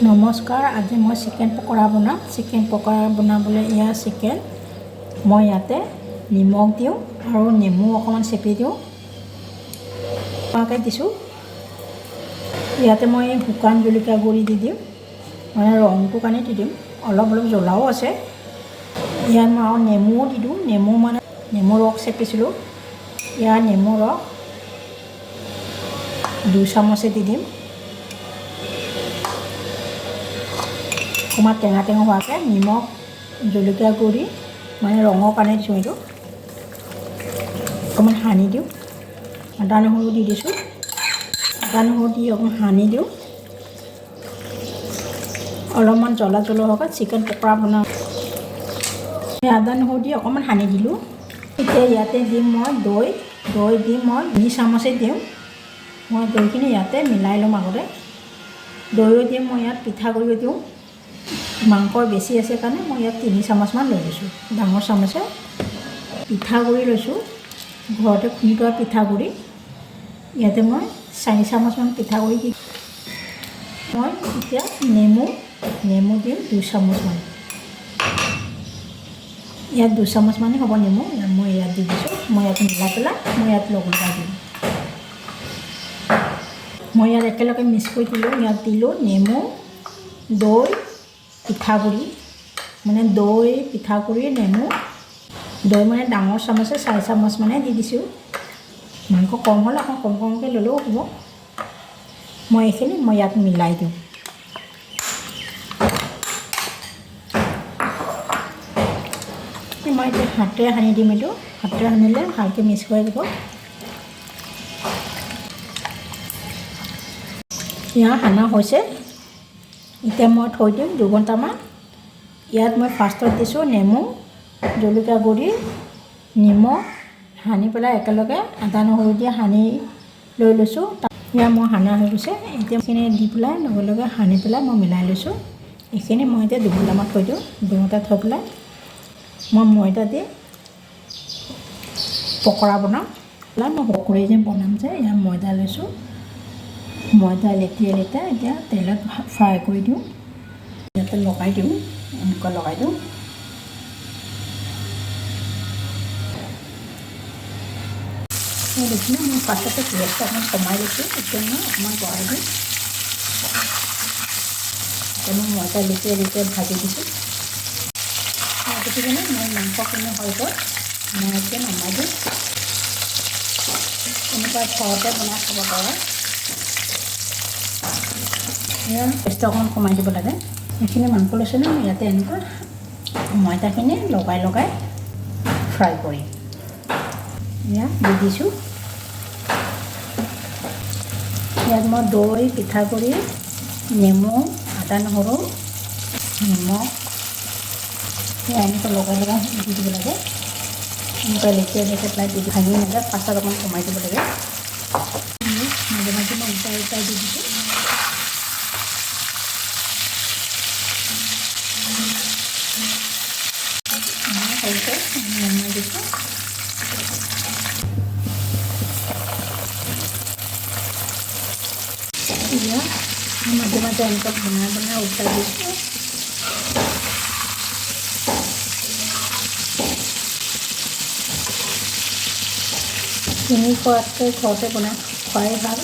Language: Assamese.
নমস্কাৰ, আজি মই চিকেন পকৰা বনাম। চিকেন পকৰা বনাবলৈ এয়া চিকেন মই ইয়াতে নিমখ দিওঁ আৰু নেমু অকণমান চেপি দিওঁ। দিছোঁ ইয়াতে মই শুকান জলকীয়া গুড়ি দি দিম, মানে ৰংটোৰ কাৰণে দি দিম। অলপ জ্বলাও আছে। ইয়াত মই আৰু নেমুও দি দিওঁ। নেমু ৰস চেপিছিলোঁ। ইয়াত নেমু ৰস 2 চামুচে দি দিম। অকণমান টেঙা হোৱাকৈ নিমখ জলকীয়া গুড়ি মানে ৰঙৰ কাৰণে দিছোঁ। এইটো অকণমান সানি দিওঁ। আদা নহৰু দি দিছোঁ। আদা নহৰু দি অকণমান সানি দিওঁ। অলপমান জ্বলা হোৱাকৈ চিকেন পকৰা বনাওঁ। আদা নহৰু দি অকণমান সানি দিলোঁ। এতিয়া ইয়াতে দিম মই দৈ দি মই 2 চামুচে দিওঁ। মই দৈখিনি ইয়াতে মিলাই ল'ম। আগতে দৈও দিম। মই ইয়াত পিঠাগুড়িও দিওঁ। মাংস বেছি আছে কাৰণে মই ইয়াত 3 চামুচমান লৈ লৈছোঁ। ডাঙৰ চামুচে পিঠাগুড়ি লৈছোঁ। ঘৰতে খুন্দি থোৱা পিঠাগুড়ি। ইয়াতে মই 4 চামুচমান পিঠাগুড়ি দি মই এতিয়া নেমু দিম 2 চামুচমান। ইয়াত 2 চামুচমানেই হ'ব নেমু। মই ইয়াত দি দিছোঁ। মই ইয়াত মিলাই পেলাই মই ইয়াত লগাই দিম। মই ইয়াত একেলগে মিক্স কৰি দিলোঁ। ইয়াত দিলোঁ নেমু, দৈ, পিঠাগুড়ি, মানে দৈ, পিঠাগুড়ি, নেমু। দৈ মানে ডাঙৰ চামুচে 4 চামুচ মানে দি দিছোঁ। মাংস কম হ'লে অকণ কমকৈ ল'লেও হ'ব। মই এইখিনি ইয়াত মিলাই দিওঁ। মই এতিয়া হাতেৰে সানি দিম। এইটো হাতেৰে সানিলে ভালকৈ মিক্স হৈ যাব। ইয়াত সানা হৈছে। এতিয়া মই থৈ দিম 2 ঘণ্টামান। ইয়াত মই ফাৰ্ষ্টত দিছোঁ নেমু, জলকীয়া গুড়ি, নিমখ সানি পেলাই একেলগে আদা নহৰু দি সানি লৈ লৈছোঁ। ইয়াত মই সানা হৈ গৈছে। এতিয়া এইখিনি দি পেলাই লগে সানি পেলাই মই মিলাই লৈছোঁ। এইখিনি মই এতিয়া 2 ঘণ্টামান থৈ দিওঁ। 2 ঘণ্টা থৈ পেলাই মই ময়দা দি পকৰা বনাম। মই পকৰি যে বনাম যে ইয়াত ময়দা লৈছোঁ। ময়দা লেটিয়াই এতিয়া তেলত ফ্ৰাই কৰি দিওঁ। ইয়াতে লগাই দিওঁ। এনেকুৱা লগাই দিওঁ। দেখিলে মই পাছতে গেছটো অকণমান কমাই দিছোঁ। এতিয়া মই অকণমান বঢ়াই দিওঁ। এতিয়া মই ময়দা লেটিয়াই ভাজি দিছোঁ। গতিকে মই মাংসখিনি হৈ গ'ল। মই এতিয়া নমাই দিওঁ। এনেকুৱা ঘৰতে বনাই খাব পাৰে। গেছটো অকণমান কমাই দিব লাগে। এইখিনি মাংস লৈছোঁ ন, ইয়াতে এনেকুৱা ময়দাখিনি লগাই ফ্ৰাই কৰিম। ইয়াত দি দিছোঁ। ইয়াত মই দৈ, পিঠাগুড়ি, নেমু, আদা নহৰু, নিমখ এনেকৈ লগাই দি দিব লাগে। এনেকৈ লেটিয়াই পেলাই দি ভাঙি নাযায়। পাছত অকণমান কমাই দিব লাগে। মাজে মই উল্টাই দি দিছোঁ। নমাই দিছোঁ। এতিয়া মাজে এনেকৈ বনাই উল্টাই দিছোঁ। কিনি খোৱাতকৈ ঘৰতে বনাই খোৱাই ভাল।